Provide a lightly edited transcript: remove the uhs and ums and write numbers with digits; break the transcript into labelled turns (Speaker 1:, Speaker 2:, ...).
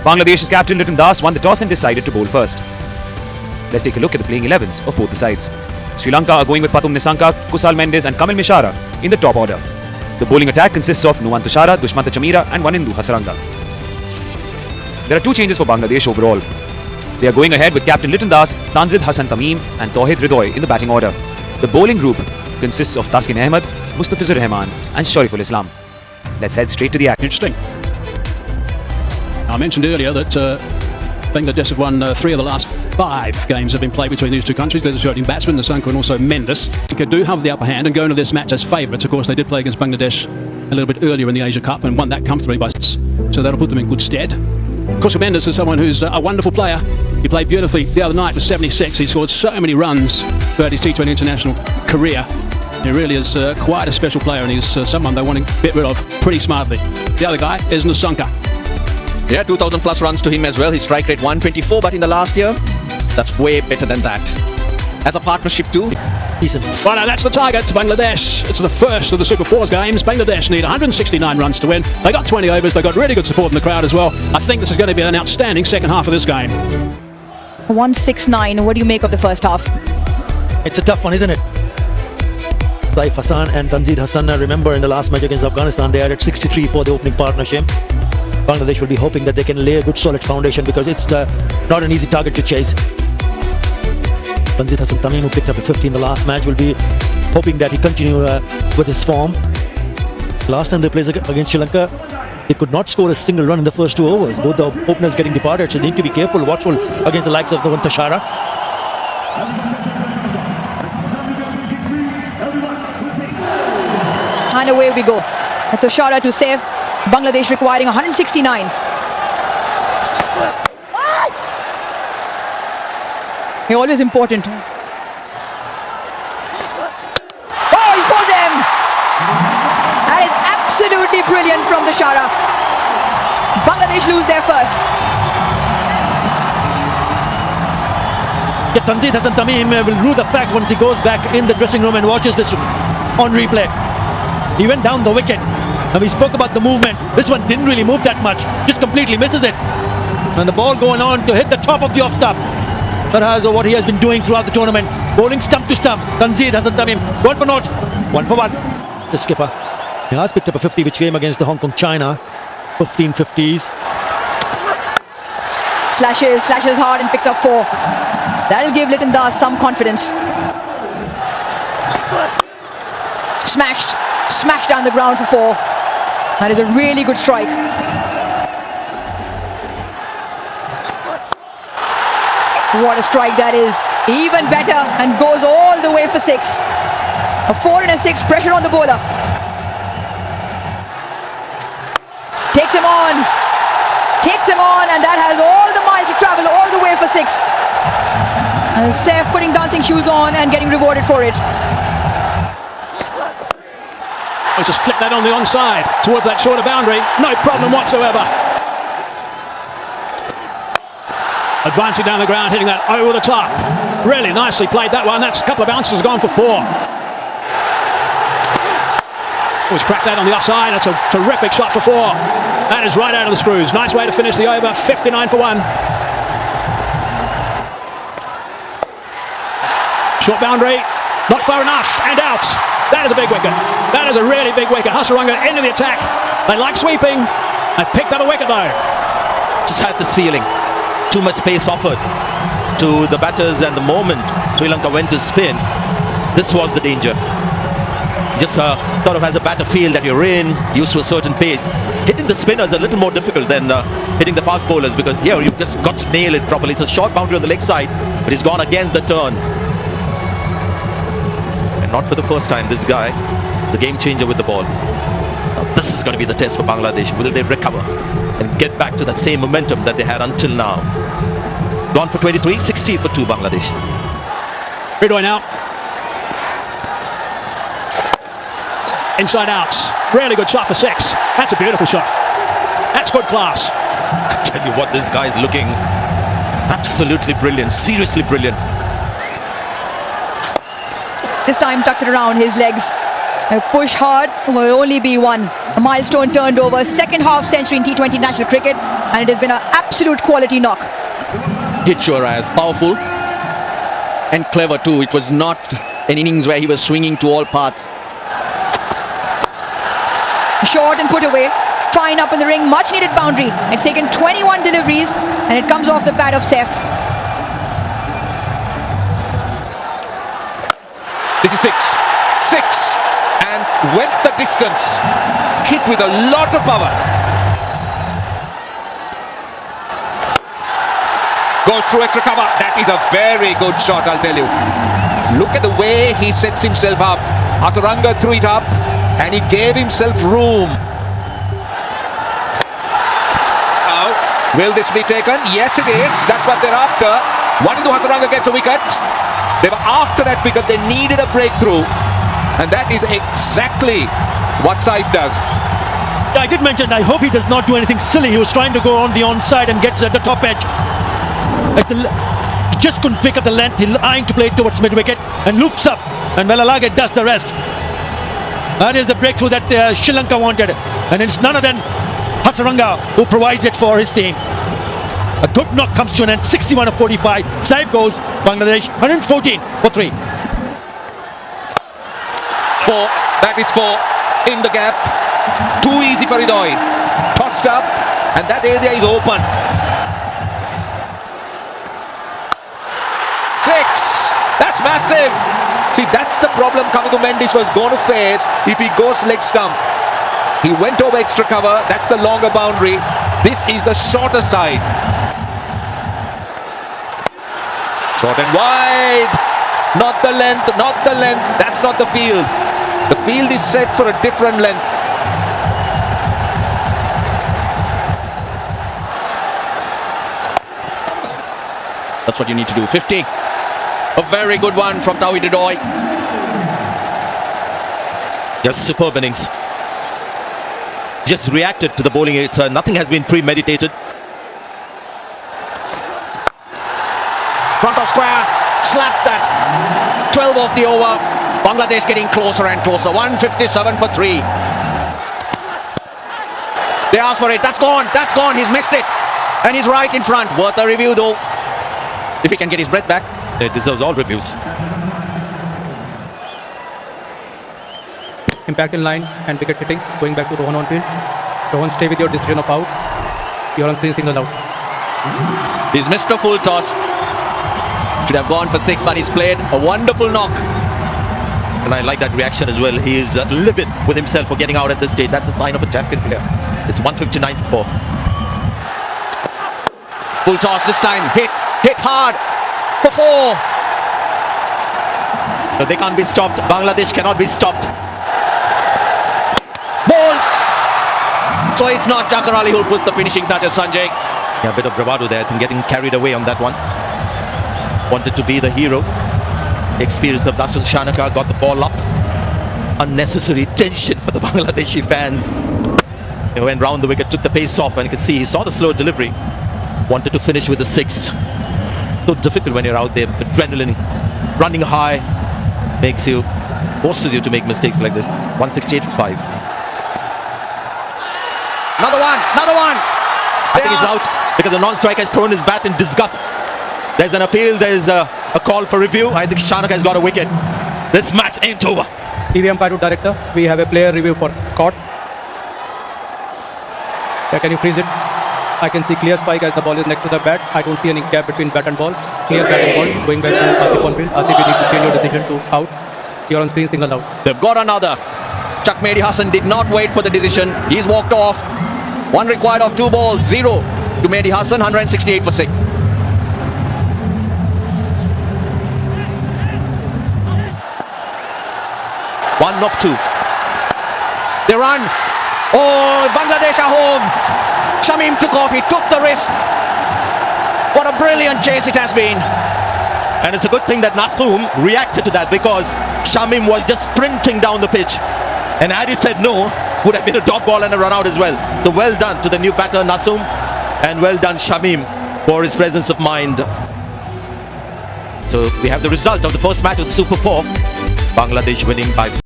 Speaker 1: Bangladesh's captain Liton Das won the toss and decided to bowl first. Let's take a look at the playing 11s of both the sides. Sri Lanka are going with Pathum Nissanka, Kusal Mendes and Kamil Mishara in the top order. The bowling attack consists of Nuwan Tushara, Dushmanta Chamira and Wanindu Hasaranga. There are two changes for Bangladesh overall. They are going ahead with captain Liton Das, Tanzid Hassan Tamim and Tauhid Ridoy in the batting order. The bowling group consists of Taskin Ahmed, Mustafizur Rahman and Shariful Islam. Let's head straight to the action.
Speaker 2: Interesting. I mentioned earlier that Bangladesh have won 3 of the last 5 games have been played between these two countries. There's a shooting batsman, Nissanka and also Mendes. They do have the upper hand and go into this match as favourites. Of course, they did play against Bangladesh a little bit earlier in the Asia Cup and won that comfortably by 6. So that'll put them in good stead. Of course, Mendes is someone who's a wonderful player. He played beautifully the other night with 76. He scored so many runs throughout his T20 international career. He really is quite a special player and he's someone they want to get rid of pretty smartly. The other guy is Nissanka.
Speaker 3: Yeah, 2,000 plus runs to him as well. His strike rate 124, but in the last year, that's way better than that. As a partnership too.
Speaker 2: Well, now that's the target to Bangladesh. It's the first of the Super 4s games. Bangladesh need 169 runs to win. They got 20 overs. They got really good support in the crowd as well. I think this is going to be an outstanding second half of this game.
Speaker 4: 169. What do you make of the first half?
Speaker 5: It's a tough one, isn't it? Taif Hassan and Tanzid Hassan, remember in the last match against Afghanistan, they added 63 for the opening partnership. Bangladesh will be hoping that they can lay a good solid foundation because it's not an easy target to chase. Tanzid Hassan Tamim, who picked up a 50 in the last match, will be hoping that he continue with his form. Last time they played against Sri Lanka, they could not score a single run in the first 2 overs. Both the openers getting departed, so they need to be careful, watchful against the likes of Nuwan Tushara.
Speaker 4: And away we go. Tushara to save. Bangladesh requiring 169. He always important. Oh, he's pulled him! That is absolutely brilliant from Tushara. Bangladesh lose their first.
Speaker 5: Yeah, Tanzid Hassan Tamim will rue the fact once he goes back in the dressing room and watches this on replay. He went down the wicket. And we spoke about the movement. This one didn't really move that much. Just completely misses it. And the ball going on to hit the top of the off-stump. That is what he has been doing throughout the tournament. Bowling stump to stump. Tanzid Hassan Tamim. 1 for 0. 1 for 1. The skipper. He has picked up a 50 which came against the Hong Kong China. 15 50s.
Speaker 4: Slashes hard and picks up 4. That'll give Liton Das some confidence. Smashed down the ground for 4. That is a really good strike. What a strike that is. Even better and goes all the way for 6. A 4 and a 6, pressure on the bowler. Takes him on and that has all the miles to travel all the way for 6. And Saif putting dancing shoes on and getting rewarded for it.
Speaker 2: I'll just flip that on the onside towards that shorter boundary. No problem whatsoever. Advancing down the ground, hitting that over the top. Really nicely played that one. That's a couple of bounces gone for 4. Always cracked that on the offside. That's a terrific shot for 4. That is right out of the screws. Nice way to finish the over. 59 for 1. Short boundary. Not far enough. And out. That is a big wicket. That is a really big wicket. Hasaranga into the attack. They like sweeping. They've picked up a wicket though.
Speaker 3: Just had this feeling. Too much space offered to the batters, and the moment Sri Lanka went to spin, this was the danger. Just sort of as a batter feel that you're in, used to a certain pace. Hitting the spinners is a little more difficult than hitting the fast bowlers, because here you've just got to nail it properly. It's a short boundary on the leg side, but he's gone against the turn. Not for the first time, this guy, the game changer with the ball. Now, this is going to be the test for Bangladesh. Will they recover and get back to that same momentum that they had until now? Gone for 23, 60 for 2 Bangladesh.
Speaker 2: Ridoy now. Inside out. Really good shot for 6. That's a beautiful shot. That's good class.
Speaker 3: I tell you what, this guy is looking absolutely brilliant, seriously brilliant.
Speaker 4: This time tucks it around his legs. A push hard will only be 1. A milestone turned over. Second half century in T20 national cricket. and it has been an absolute quality knock.
Speaker 6: Hit sure as powerful and clever too. It was not an innings where he was swinging to all parts.
Speaker 4: Short and put away. Fine up in the ring, much needed boundary. It's taken 21 deliveries and it comes off the bat of Saif.
Speaker 7: This is six, and went the distance. Hit with a lot of power. Goes through extra cover. That is a very good shot, I'll tell you. Look at the way he sets himself up. Hasaranga threw it up and he gave himself room. Now, will this be taken? Yes, it is. That's what they're after. Wanindu Hasaranga gets a wicket. They were after that wicket. They needed a breakthrough. And that is exactly what Saif does.
Speaker 5: I did mention, I hope he does not do anything silly. He was trying to go on the onside and gets at the top edge. He just couldn't pick up the length. He's eyeing to play it towards mid-wicket and loops up. And Melalaga does the rest. That is the breakthrough that Sri Lanka wanted. And it's none other than Hasaranga who provides it for his team. A good knock comes to an end, 61 of 45. Saif goes, Bangladesh 114 for 3.
Speaker 7: Four. That is four. In the gap. Too easy for Idoy. Tossed up. And that area is open. 6. That's massive. See, that's the problem Kamidu Mendes was going to face if he goes leg stump. He went over extra cover. That's the longer boundary. This is the shorter side. Short and wide. Not the length, not the length. That's not the field. The field is set for a different length.
Speaker 6: That's what you need to do. 50. A very good one from Tawhid Idoy.
Speaker 3: Just superb innings. Just reacted to the bowling. Nothing has been premeditated.
Speaker 6: Front of square. Slapped that. 12 off the over. Bangladesh getting closer and closer. 157 for 3. They asked for it. That's gone. That's gone. He's missed it. And he's right in front. Worth a review though. If he can get his breath back.
Speaker 3: It deserves all reviews.
Speaker 8: Impact in line and wicket hitting. Going back to Rohan on field. Rohan, stay with your decision of out. You're on 3 singles out.
Speaker 6: He's missed a full toss. Should have gone for 6, but he's played a wonderful knock.
Speaker 3: And I like that reaction as well. He is livid with himself for getting out at this stage. That's a sign of a champion player. It's 159 for 4.
Speaker 6: Full toss this time. Hit hard for 4.
Speaker 3: But they can't be stopped. Bangladesh cannot be stopped.
Speaker 6: Ball. So it's not Jakar Ali who'll put the finishing touches, Sanjay.
Speaker 3: Yeah, a bit of bravado there. I think getting carried away on that one. Wanted to be the hero. Experience of Dasun Shanaka, got the ball up. Unnecessary tension for the Bangladeshi fans. He went round the wicket, took the pace off, and you can see he saw the slow delivery. Wanted to finish with the 6. So difficult when you're out there. Adrenaline running high forces you to make mistakes like this. 168 for 5.
Speaker 6: Another one.
Speaker 3: I think he's out because the non-striker has thrown his bat in disgust. There's an appeal, there's a call for review. I think Shanaka has got a wicket. This match ain't over.
Speaker 8: TV umpire to director. We have a player review for caught. Can you freeze it? I can see clear spike as the ball is next to the bat. I don't see any gap between bat and ball. Clear bat and ball. Going back to Asif on field. Asif, you need to change your decision to out. You're on screen, single out.
Speaker 6: They've got another. Chuck Mehdi Hassan did not wait for the decision. He's walked off. 1 required of 2 balls. 0 to Mehdi Hassan. 168 for 6.
Speaker 3: One of 2.
Speaker 6: They run. Oh, Bangladesh are home. Shamim took off. He took the risk. What a brilliant chase it has been.
Speaker 3: And it's a good thing that Nasoom reacted to that because Shamim was just sprinting down the pitch. And had he said no, would have been a dot ball and a run out as well. So well done to the new batter Nasoom. And well done Shamim for his presence of mind. So we have the result of the first match with Super 4. Bangladesh winning by